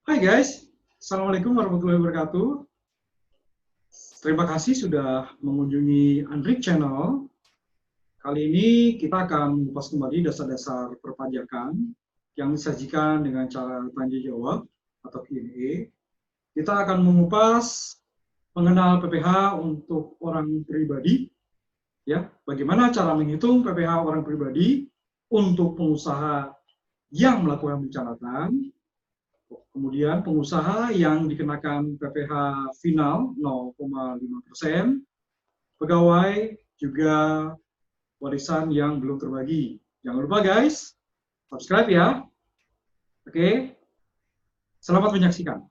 Hai guys, Assalamualaikum warahmatullahi wabarakatuh. Terima kasih sudah mengunjungi Andrik Channel. Kali ini kita akan mengupas kembali dasar-dasar perpajakan yang disajikan dengan cara tanya jawab atau Q&A. Kita akan mengupas mengenal PPh untuk orang pribadi, ya, bagaimana cara menghitung PPh orang pribadi untuk pengusaha yang melakukan pencatatan. Kemudian pengusaha yang dikenakan PPh final 0,5%, pegawai juga warisan yang belum terbagi. Jangan lupa guys, subscribe ya. Oke, selamat menyaksikan.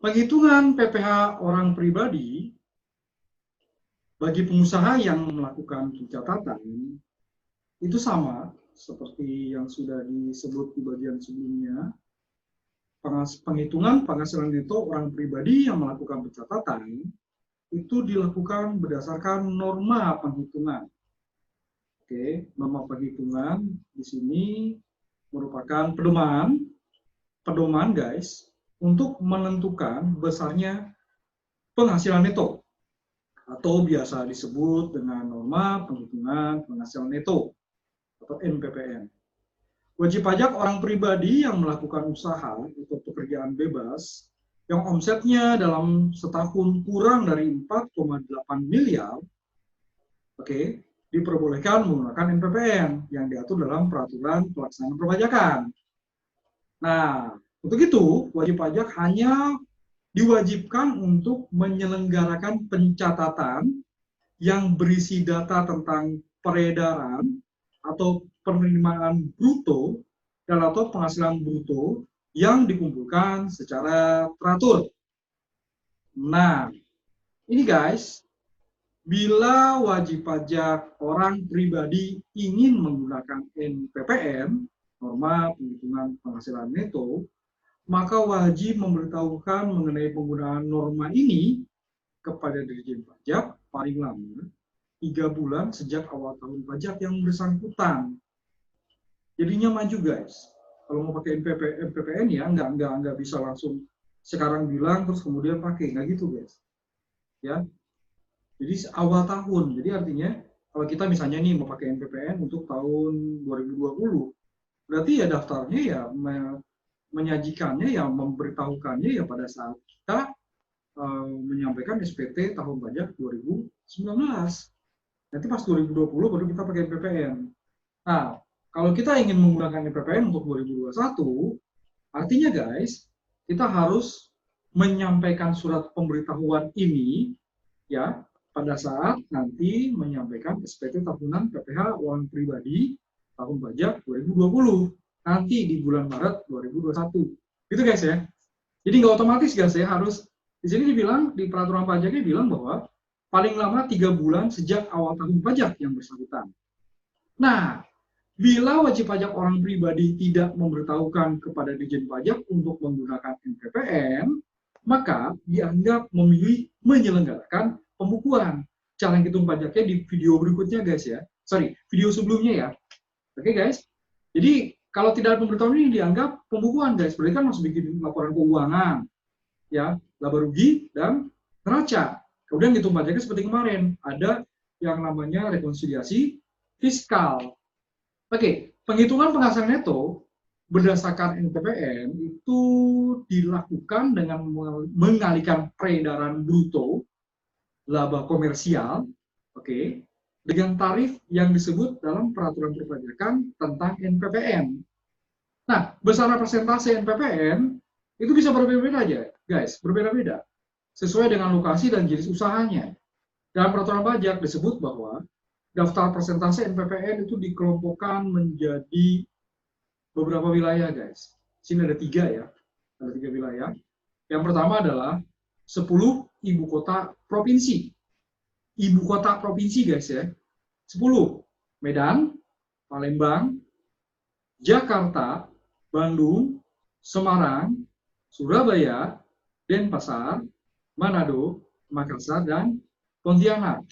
Penghitungan PPh orang pribadi bagi pengusaha yang melakukan pencatatan itu sama seperti yang sudah disebut di bagian sebelumnya. Penghitungan penghasilan neto orang pribadi yang melakukan pencatatan itu dilakukan berdasarkan norma penghitungan. Oke, norma penghitungan di sini merupakan pedoman guys, untuk menentukan besarnya penghasilan neto atau biasa disebut dengan norma penghitungan penghasilan neto atau NPPN. Wajib pajak orang pribadi yang melakukan usaha atau pekerjaan bebas yang omsetnya dalam setahun kurang dari 4,8 miliar, oke, diperbolehkan menggunakan NPPN yang diatur dalam peraturan pelaksanaan perpajakan. Nah, untuk itu, wajib pajak hanya diwajibkan untuk menyelenggarakan pencatatan yang berisi data tentang peredaran atau penerimaan bruto dan atau penghasilan bruto yang dikumpulkan secara teratur. Nah, ini guys, bila wajib pajak orang pribadi ingin menggunakan NPPN, norma penghitungan penghasilan neto, maka wajib memberitahukan mengenai penggunaan norma ini kepada Dirjen Pajak paling lama 3 bulan sejak awal tahun pajak yang bersangkutan. Jadinya maju guys. Kalau mau pakai NPPN ya nggak bisa langsung sekarang bilang terus kemudian pakai, nggak gitu guys. Ya. Jadi awal tahun. Jadi artinya kalau kita misalnya nih mau pakai NPPN untuk tahun 2020, berarti ya daftarnya ya menyajikannya ya memberitahukannya ya pada saat kita menyampaikan SPT tahun pajak 2019. Nanti pas 2020 baru kita pakai NPPN. Nah, kalau kita ingin menggunakan NPPN untuk 2021, artinya guys, kita harus menyampaikan surat pemberitahuan ini ya pada saat nanti menyampaikan SPT tahunan PPh orang pribadi tahun pajak 2020 nanti di bulan Maret 2021. Gitu guys ya. Jadi nggak otomatis guys ya, harus di sini dibilang di peraturan pajaknya bilang bahwa paling lama 3 bulan sejak awal tahun pajak yang bersangkutan. Nah, bila wajib pajak orang pribadi tidak memberitahukan kepada Dirjen Pajak untuk menggunakan NPPN, maka dianggap memilih menyelenggarakan pembukuan. Cara hitung pajaknya di video berikutnya guys ya. Sorry, video sebelumnya ya. Oke guys. Jadi kalau tidak ada pemberitahuan ini dianggap pembukuan guys. Berarti kan harus bikin laporan keuangan, ya, laba rugi dan neraca. Kemudian hitung pajaknya seperti kemarin, ada yang namanya rekonsiliasi fiskal. Oke, penghitungan penghasilan neto berdasarkan NPWN itu dilakukan dengan mengalihkan peredaran bruto laba komersial, oke, dengan tarif yang disebut dalam peraturan perpajakan tentang NPWN. Nah, besaran persentase NPWN itu bisa berbeda-beda aja, guys, berbeda-beda sesuai dengan lokasi dan jenis usahanya. Dalam peraturan pajak disebut bahwa daftar persentase NPWN itu dikelompokkan menjadi beberapa wilayah, guys. Sini ada 3 ya, ada 3 wilayah. Yang pertama adalah 10 ibu kota provinsi. Ibu kota provinsi, guys ya. 10. Medan, Palembang, Jakarta, Bandung, Semarang, Surabaya, Denpasar, Manado, Makassar, dan Pontianak.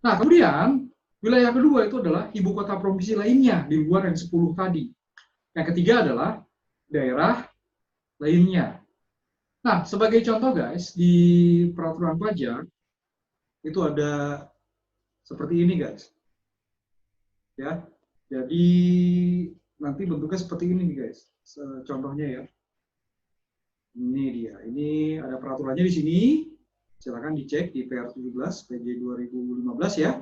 Nah, kemudian wilayah kedua itu adalah ibu kota provinsi lainnya di luar yang 10 tadi. Yang ketiga adalah daerah lainnya. Nah, sebagai contoh guys, di peraturan pajak itu ada seperti ini guys. Ya. Jadi nanti bentuknya seperti ini nih guys. Contohnya ya. Ini dia. Ini ada peraturannya di sini. Silakan dicek di PR17 PJ 2015 ya.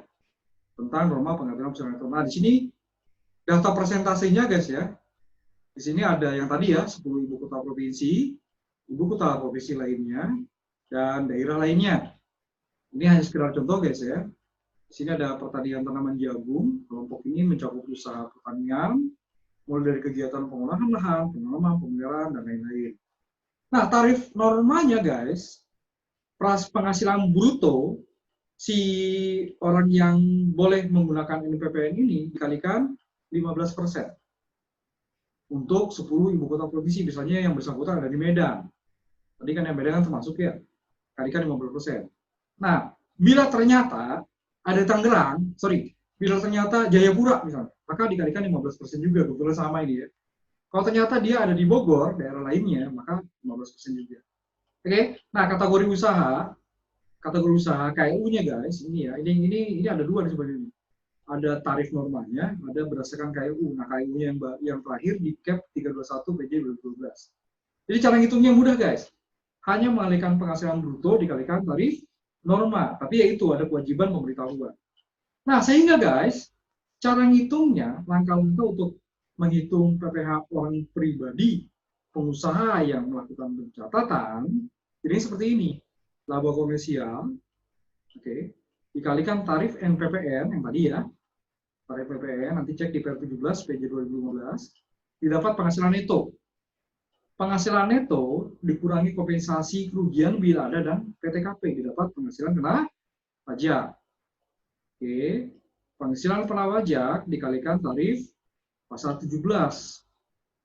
Tentang norma pengaturan besaran neto. Nah, di sini daftar persentasenya guys ya. Di sini ada yang tadi ya, 10 ibu kota provinsi, ibu kota provinsi lainnya, dan daerah lainnya. Ini hanya sekedar contoh guys ya. Di sini ada pertanian tanaman jagung, kelompok ini mencakup usaha pertanian, mulai dari kegiatan pengolahan lahan, penanaman, pemeliharaan, dan lain-lain. Nah, tarif normanya guys, penghasilan bruto, si orang yang boleh menggunakan NPWN ini dikalikan 15%. Untuk 10 ibu kota provinsi, misalnya yang bersangkutan ada di Medan. Tadi kan yang Medan kan termasuk ya, kalikan 50%. Nah, bila ternyata ada Tangerang, bila ternyata Jayapura misalnya, maka dikalikan 15% juga, kebetulan sama ini ya. Kalau ternyata dia ada di Bogor, daerah lainnya, maka 15% juga. Oke, nah kategori usaha KLU-nya guys, ini ya, ini ada 2 di sebelah ini. Ada tarif normanya, ada berdasarkan KLU. Nah, KLU-nya yang terakhir di CAP 321 PJ 2012. Jadi cara ngitungnya mudah, guys. Hanya mengalihkan penghasilan bruto dikalikan tarif norma. Tapi ya itu, ada kewajiban pemberitahuan. Nah, sehingga guys, cara ngitungnya, langkah-langkah untuk menghitung PPh orang pribadi, pengusaha yang melakukan pencatatan, ini seperti ini. Laba komersial, oke, dikalikan tarif NPWN yang tadi ya, tarif PPN, nanti cek di PR17 PJ 2015, didapat penghasilan neto. Penghasilan neto dikurangi kompensasi kerugian bila ada dan PTKP, didapat penghasilan kena pajak. Oke, penghasilan kena pajak dikalikan tarif pasal 17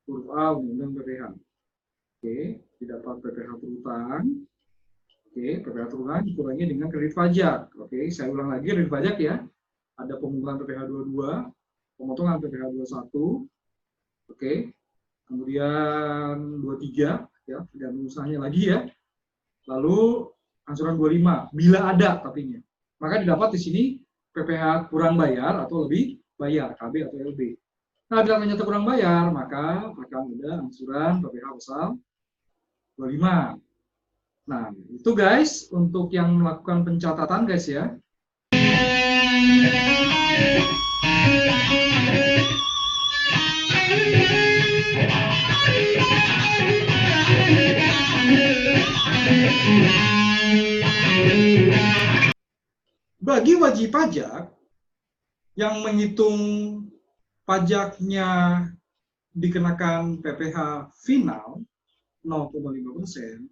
huruf A Undang-Undang PPh. Oke, didapat PPh berutang. Oke, PPh berutang dikurangi dengan kredit pajak. Oke, saya ulang lagi kredit pajak ya. Ada pemungutan PPh 22, pemotongan PPh 21, oke, kemudian 23, ya, tergantung usahanya lagi ya, lalu angsuran 25, bila ada tapinya, maka didapat di sini PPh kurang bayar atau lebih bayar, KB atau LB. Nah, bila ternyata kurang bayar, maka akan ada angsuran PPh pasal 25. Nah, itu guys, untuk yang melakukan pencatatan guys ya. Bagi wajib pajak yang menghitung pajaknya dikenakan PPh final 0,5%,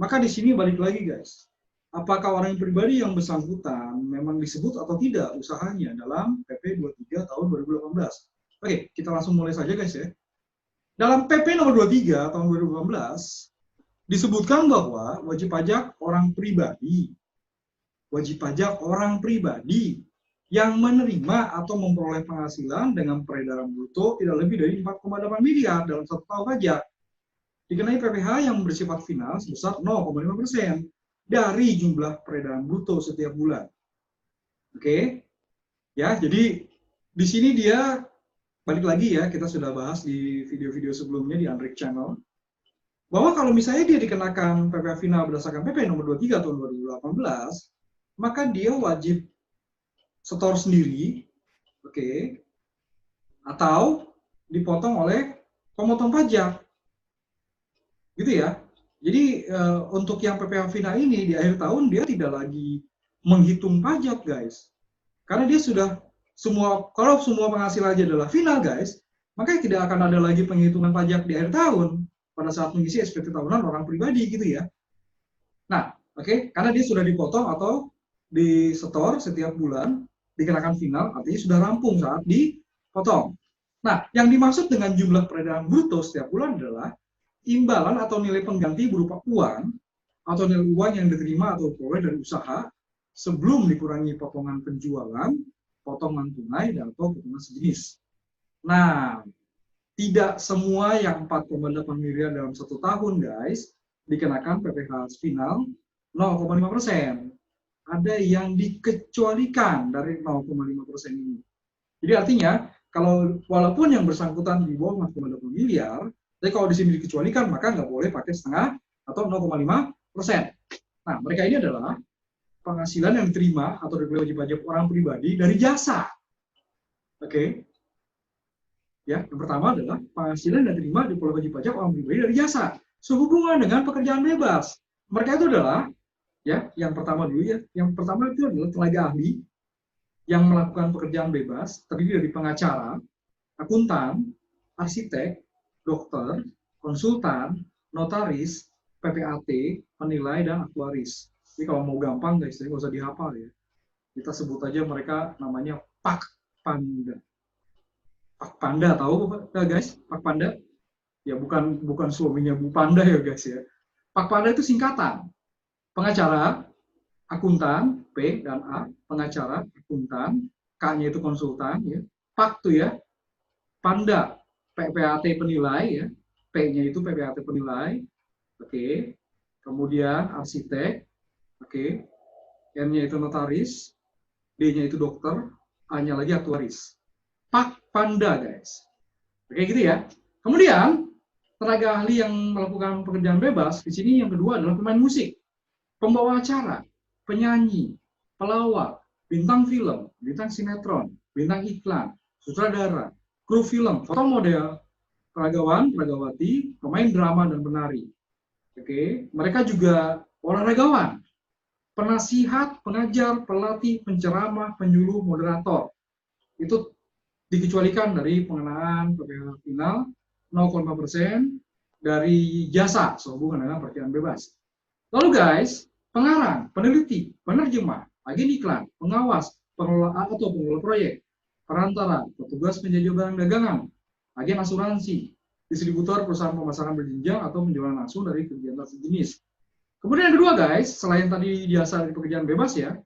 maka di sini balik lagi guys, apakah orang pribadi yang bersangkutan memang disebut atau tidak usahanya dalam PP 23 tahun 2018. Oke, kita langsung mulai saja guys ya. Dalam PP nomor 23 tahun 2018 disebutkan bahwa wajib pajak orang pribadi yang menerima atau memperoleh penghasilan dengan peredaran bruto tidak lebih dari 4,8 miliar dalam 1 tahun pajak dikenai PPh yang bersifat final sebesar 0,5% dari jumlah peredaran bruto setiap bulan. Oke, ya, jadi di sini dia balik lagi ya, kita sudah bahas di video-video sebelumnya di Andrik Channel, bahwa kalau misalnya dia dikenakan PPh final berdasarkan PP nomor 23 tahun 2018, maka dia wajib setor sendiri, oke, atau dipotong oleh pemotong pajak, gitu ya. Jadi untuk yang PPh final ini di akhir tahun dia tidak lagi menghitung pajak, guys, karena dia sudah kalau semua penghasilannya adalah final, guys, maka tidak akan ada lagi penghitungan pajak di akhir tahun pada saat mengisi SPT tahunan orang pribadi, gitu ya. Nah, oke, karena dia sudah dipotong atau disetor setiap bulan, dikenakan final, artinya sudah rampung saat dipotong. Nah, yang dimaksud dengan jumlah peredaran bruto setiap bulan adalah imbalan atau nilai pengganti berupa uang atau nilai uang yang diterima atau peroleh dari usaha sebelum dikurangi potongan penjualan, potongan tunai, dan atau potongan sejenis. Nah, tidak semua yang 4,8 miliar dalam satu tahun, guys, dikenakan PPh final 0,5%. Ada yang dikecualikan dari 0,5% ini. Jadi artinya, kalau walaupun yang bersangkutan di bawah 4,8 miliar, tapi kalau di sini dikecualikan, maka nggak boleh pakai setengah atau 0,5%. Nah, mereka ini adalah penghasilan yang diterima atau diberi wajib pajak orang pribadi dari jasa. Oke. Ya, yang pertama adalah penghasilan yang diterima di wajib pajak orang pribadi dari jasa sehubungan dengan pekerjaan bebas. Mereka itu adalah, ya, yang pertama dulu ya. Yang pertama itu adalah tenaga ahli yang melakukan pekerjaan bebas terdiri dari pengacara, akuntan, arsitek, dokter, konsultan, notaris, PPAT, penilai, dan aktuaris. Jadi kalau mau gampang, guys, nggak usah dihafal ya. Kita sebut aja mereka namanya Pak Panda. Pak Panda, tahu guys? Pak Panda? Ya bukan suaminya Bu Panda ya, guys ya. Pak Panda itu singkatan. Pengacara, akuntan, P dan A, pengacara, akuntan, K-nya itu konsultan, ya. Pak tuh ya, Panda, PPAT penilai, ya. P-nya itu PPAT penilai, oke. Kemudian arsitek, oke. N-nya itu notaris, D-nya itu dokter, A-nya lagi aktuaris. Pak Panda, guys. Oke, gitu ya. Kemudian, tenaga ahli yang melakukan pekerjaan bebas, di sini yang kedua adalah pemain musik, pembawa acara, penyanyi, pelawak, bintang film, bintang sinetron, bintang iklan, sutradara, kru film, foto model, peragawan, peragawati, pemain drama, dan penari. Oke, mereka juga olahragawan, penasihat, pengajar, pelatih, penceramah, penyuluh, moderator. Itu dikecualikan dari pengenaan PPh final 0,5% dari jasa sehubungan dengan pekerjaan bebas. Lalu guys, pengarang, peneliti, penerjemah, agen iklan, pengawas, pengelola atau pengelola proyek, perantara, petugas penjajah barang dagangan, agen asuransi, distributor perusahaan pemasaran berjenjang atau penjualan langsung dari kegiatan sejenis. Kemudian yang kedua guys, selain tadi jasa dari pekerjaan bebas ya,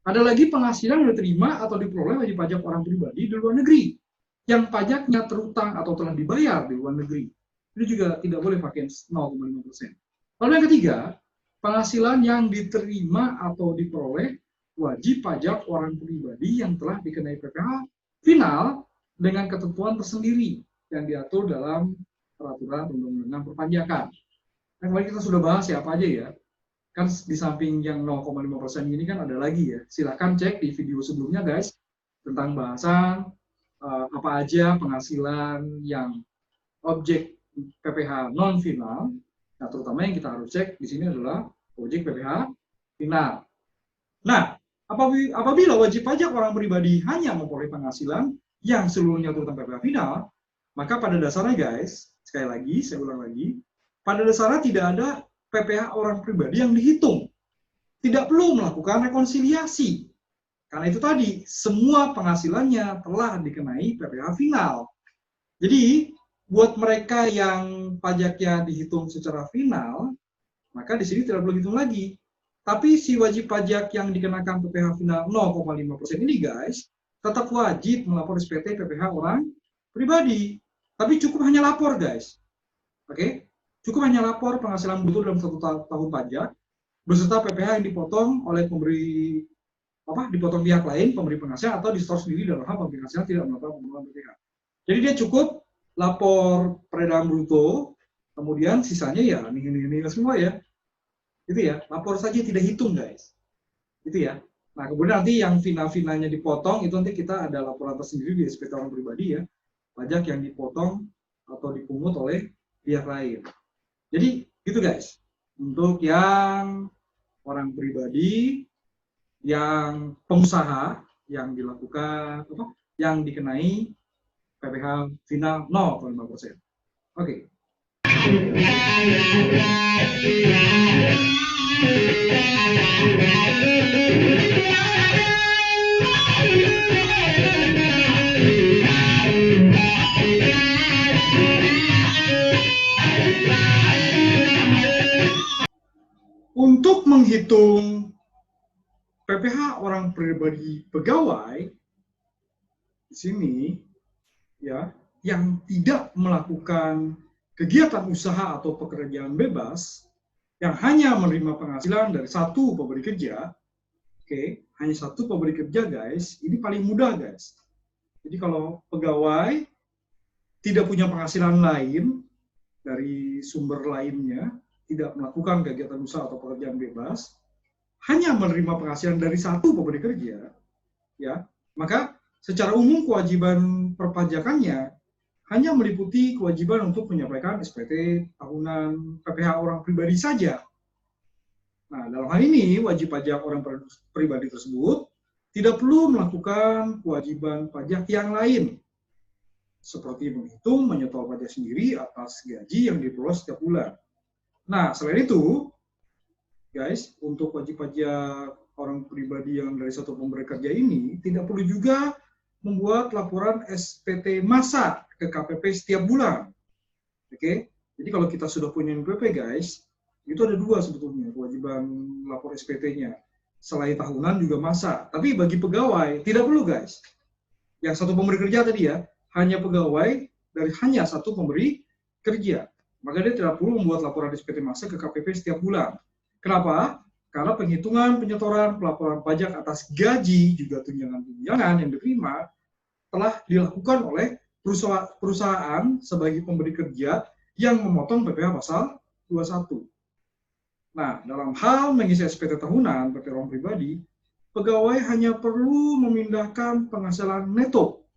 ada lagi penghasilan yang diterima atau diperoleh wajib pajak orang pribadi di luar negeri yang pajaknya terutang atau telah dibayar di luar negeri. Itu juga tidak boleh pakai 0,5%. Lalu yang ketiga, penghasilan yang diterima atau diperoleh wajib pajak orang pribadi yang telah dikenai PPh final dengan ketentuan tersendiri yang diatur dalam peraturan undang-undang perpajakan. Yang kemarin kita sudah bahas ya apa aja ya. Kan di samping yang 0,5% ini kan ada lagi ya. Silakan cek di video sebelumnya guys tentang bahasan apa aja penghasilan yang objek PPh non final. Nah, terutama yang kita harus cek di sini adalah objek PPh final. Nah, apabila wajib pajak orang pribadi hanya memperoleh penghasilan yang seluruhnya tentang PPh final, maka pada dasarnya guys, sekali lagi saya ulang lagi, pada dasarnya tidak ada PPh orang pribadi yang dihitung. Tidak perlu melakukan rekonsiliasi. Karena itu tadi, semua penghasilannya telah dikenai PPh final. Jadi, buat mereka yang pajaknya dihitung secara final, maka di sini tidak perlu hitung lagi. Tapi si wajib pajak yang dikenakan PPh final 0,5% ini guys, tetap wajib melapor SPT PPh orang pribadi. Tapi cukup hanya lapor guys. Oke? Cukup hanya lapor penghasilan bruto dalam satu tahun pajak beserta PPh yang dipotong oleh dipotong pihak lain, pemberi penghasilan atau disetor sendiri dalam hal pemberi penghasilan tidak melakukan pemotongan PPh. Jadi dia cukup lapor peredaran bruto, kemudian sisanya ya nihil semua ya. Itu ya, lapor saja tidak hitung guys. Itu ya. Nah, kemudian nanti yang final-finalnya dipotong, itu nanti kita ada laporan tersendiri di SPT orang pribadi ya. Pajak yang dipotong atau dipungut oleh pihak lain. Jadi, gitu guys. Untuk yang orang pribadi, yang pengusaha, yang dilakukan, yang dikenai PPh final 0,5%. Oke. Untuk menghitung PPh orang pribadi pegawai di sini ya, yang tidak melakukan kegiatan usaha atau pekerjaan bebas, yang hanya menerima penghasilan dari satu pemberi kerja, oke, hanya satu pemberi kerja guys, ini paling mudah guys. Jadi kalau pegawai tidak punya penghasilan lain dari sumber lainnya, tidak melakukan kegiatan usaha atau pekerjaan bebas, hanya menerima penghasilan dari satu pemberi kerja, ya, maka secara umum kewajiban perpajakannya hanya meliputi kewajiban untuk menyampaikan SPT tahunan PPh orang pribadi saja. Nah, dalam hal ini wajib pajak orang pribadi tersebut tidak perlu melakukan kewajiban pajak yang lain, seperti menghitung, menyetor pajak sendiri atas gaji yang diperoleh setiap bulan. Nah, selain itu, guys, untuk wajib pajak orang pribadi yang dari satu pemberi kerja ini tidak perlu juga membuat laporan SPT massa ke KPP setiap bulan. Oke, jadi kalau kita sudah punya NPWP, guys, itu ada dua sebetulnya kewajiban lapor SPT-nya. Selain tahunan juga massa. Tapi bagi pegawai tidak perlu, guys. Yang satu pemberi kerja tadi ya, hanya pegawai dari hanya satu pemberi kerja. Maka dia tidak perlu membuat laporan SPT massa ke KPP setiap bulan. Kenapa? Karena penghitungan, penyetoran, pelaporan pajak atas gaji, juga tunjangan-tunjangan yang diterima, telah dilakukan oleh perusahaan sebagai pemberi kerja yang memotong PPh pasal 21. Nah, dalam hal mengisi SPT tahunan PPh orang pribadi, pegawai hanya perlu memindahkan penghasilan neto,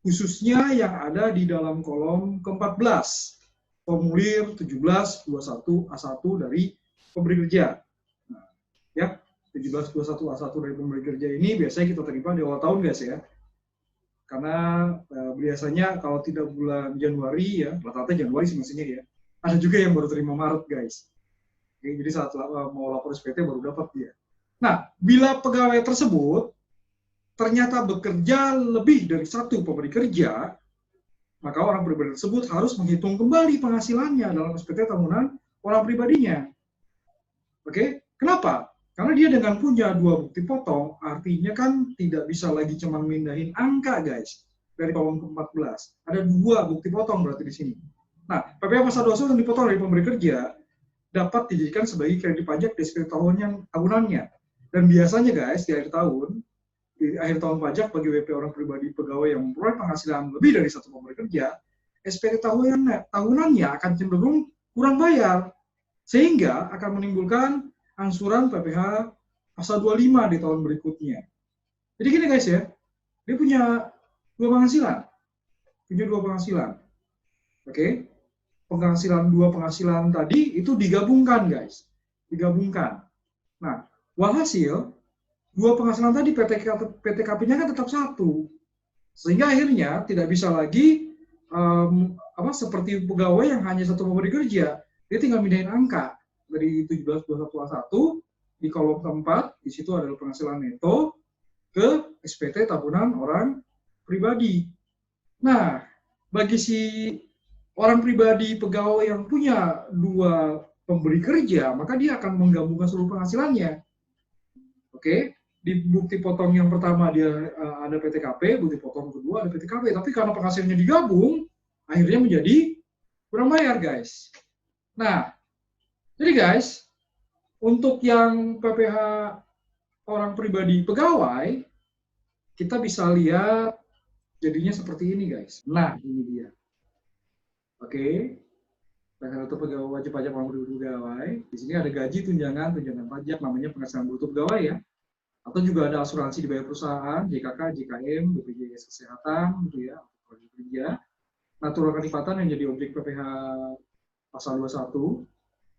khususnya yang ada di dalam kolom ke-14, formulir 1721A1 dari pemberi kerja. Nah, ya, 1721A1 dari pemberi kerja ini biasanya kita terima di awal tahun, guys ya. Karena biasanya kalau tidak bulan Januari ya, rata-rata Januari sih maksudnya ya. Ada juga yang baru terima Maret, guys. Oke, jadi saat mau lapor SPT baru dapat dia. Nah, bila pegawai tersebut ternyata bekerja lebih dari satu pemberi kerja, maka orang pribadi tersebut harus menghitung kembali penghasilannya dalam SPT tahunan orang pribadinya. Oke, kenapa? Karena dia dengan punya dua bukti potong, artinya kan tidak bisa lagi cuma mindahin angka, guys, dari kolom ke-14. Ada dua bukti potong berarti di sini. Nah, PPh pasal 21 yang dipotong dari pemberi kerja dapat dijadikan sebagai kredit pajak di SPT tahunannya. Dan biasanya, guys, di akhir tahun pajak bagi WP orang pribadi pegawai yang memperoleh penghasilan lebih dari satu pemberi kerja, SPT tahunannya akan cenderung kurang bayar, sehingga akan menimbulkan angsuran PPh pasal 25 di tahun berikutnya. Jadi gini guys ya, dia punya dua penghasilan. Oke, dua penghasilan tadi itu digabungkan, guys. Digabungkan. Nah, walhasil dua penghasilan tadi PTKP-nya kan tetap satu. Sehingga akhirnya tidak bisa lagi seperti pegawai yang hanya satu pemberi kerja. Dia tinggal mindahin angka dari 1721A1 di kolom keempat, di situ adalah penghasilan neto ke SPT tahunan orang pribadi. Nah, bagi si orang pribadi pegawai yang punya dua pemberi kerja, maka dia akan menggabungkan seluruh penghasilannya. Oke, di bukti potong yang pertama dia ada PTKP, bukti potong kedua ada PTKP, tapi karena penghasilannya digabung, akhirnya menjadi kurang bayar, guys. Nah, jadi guys, untuk yang PPh orang pribadi pegawai, kita bisa lihat jadinya seperti ini guys. Nah, ini dia. Oke. Penghasilan pegawai wajib pajak orang pegawai. Di sini ada gaji, tunjangan pajak, namanya penghasilan bruto pegawai ya. Atau juga ada asuransi dibayar perusahaan, JKK, JKM, BPJS Kesehatan, gitu ya, kerja. Natural kelipatan yang jadi objek PPh pasal 21,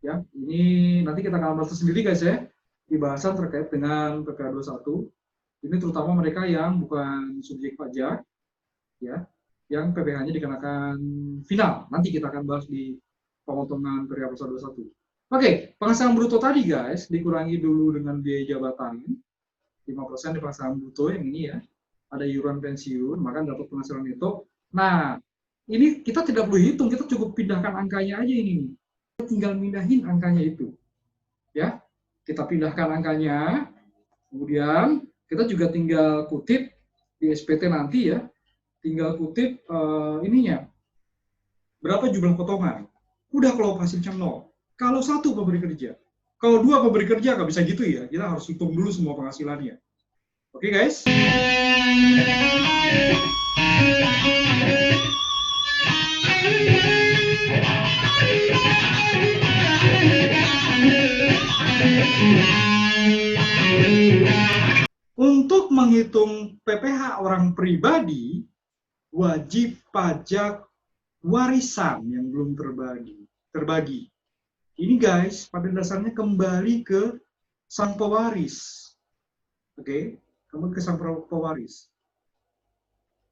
ya. Ini nanti kita akan bahas sendiri guys ya, di bahasan terkait dengan PPh 21. Ini terutama mereka yang bukan subjek pajak, ya, yang PPh-nya dikenakan final. Nanti kita akan bahas di pemotongan PPh pasal 21. Oke, penghasilan bruto tadi guys, dikurangi dulu dengan biaya jabatan, 5% di penghasilan bruto yang ini ya, ada iuran pensiun, maka dapat penghasilan neto. Nah, ini kita tidak perlu hitung, kita cukup pindahkan angkanya aja ini. Kita tinggal pindahin angkanya itu. Ya, kita pindahkan angkanya, kemudian kita juga tinggal kutip di SPT nanti ya, tinggal kutip ininya, berapa jumlah potongan. Udah kalau hasilnya 0. Kalau 1 pemberi kerja. Kalau 2 pemberi kerja nggak bisa gitu ya, kita harus hitung dulu semua penghasilannya. Oke guys? Untuk menghitung PPh orang pribadi, wajib pajak warisan yang belum terbagi. Ini guys, pada dasarnya kembali ke sang pewaris. Oke, kembali ke sang pewaris.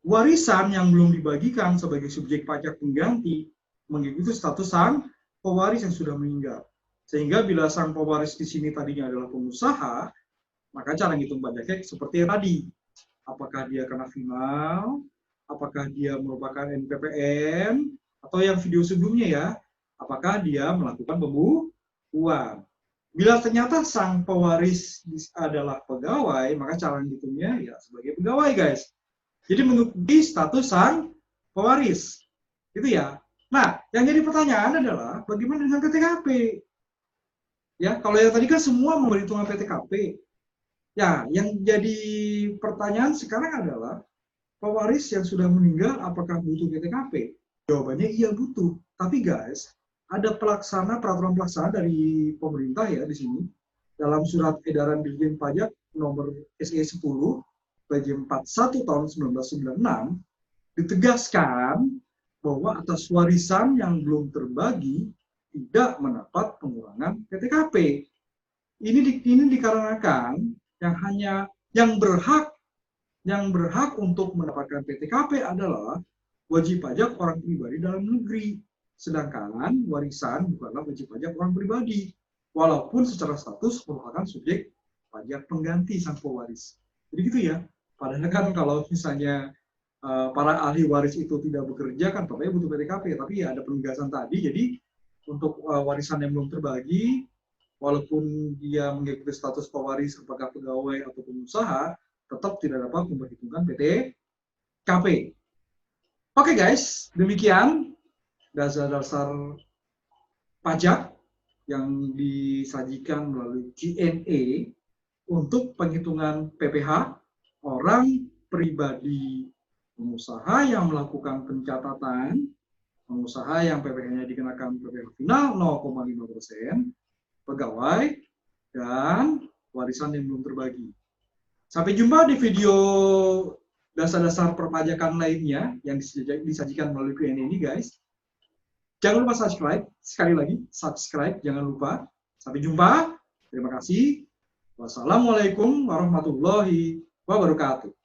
Warisan yang belum dibagikan sebagai subjek pajak pengganti mengikuti status sang pewaris yang sudah meninggal. Sehingga bila sang pewaris di sini tadinya adalah pengusaha, maka cara ngitung pajaknya seperti yang tadi. Apakah dia kena final, apakah dia merupakan NPPN, atau yang video sebelumnya ya, apakah dia melakukan pembukuan. Bila ternyata sang pewaris adalah pegawai, maka cara ngitungnya ya sebagai pegawai guys. Jadi mengikuti status sang pewaris. Gitu ya. Nah, yang jadi pertanyaan adalah bagaimana dengan PTKP? Ya, kalau yang tadi kan semua memperhitungkan PTKP. Ya, yang jadi pertanyaan sekarang adalah pewaris yang sudah meninggal apakah butuh PTKP? Jawabannya iya butuh. Tapi guys, ada peraturan pelaksana dari pemerintah ya di sini dalam surat edaran Dirjen Pajak nomor SE 10 PJ 41 tahun 1996 ditegaskan bahwa atas warisan yang belum terbagi tidak mendapat pengurangan PTKP. Ini dikarenakan yang berhak untuk mendapatkan PTKP adalah wajib pajak orang pribadi dalam negeri, sedangkan warisan bukanlah wajib pajak orang pribadi, walaupun secara status merupakan subjek pajak pengganti sang pewaris. Jadi gitu ya. Padahal kan kalau misalnya para ahli waris itu tidak bekerja kan pokoknya butuh PTKP, tapi ya ada penegasan tadi. Jadi untuk warisan yang belum terbagi, walaupun dia mengikuti status pewaris apakah pegawai atau pengusaha, tetap tidak dapat memperhitungkan PTKP. Oke guys, demikian dasar-dasar pajak yang disajikan melalui Q&A untuk penghitungan PPh orang pribadi pengusaha yang melakukan pencatatan, pengusaha yang PPh-nya dikenakan PPh final 0,5%, pegawai, dan warisan yang belum terbagi. Sampai jumpa di video dasar-dasar perpajakan lainnya yang disajikan melalui Q&A ini guys. Jangan lupa subscribe, sekali lagi subscribe, jangan lupa. Sampai jumpa, terima kasih. Wassalamualaikum warahmatullahi wabarakatuh.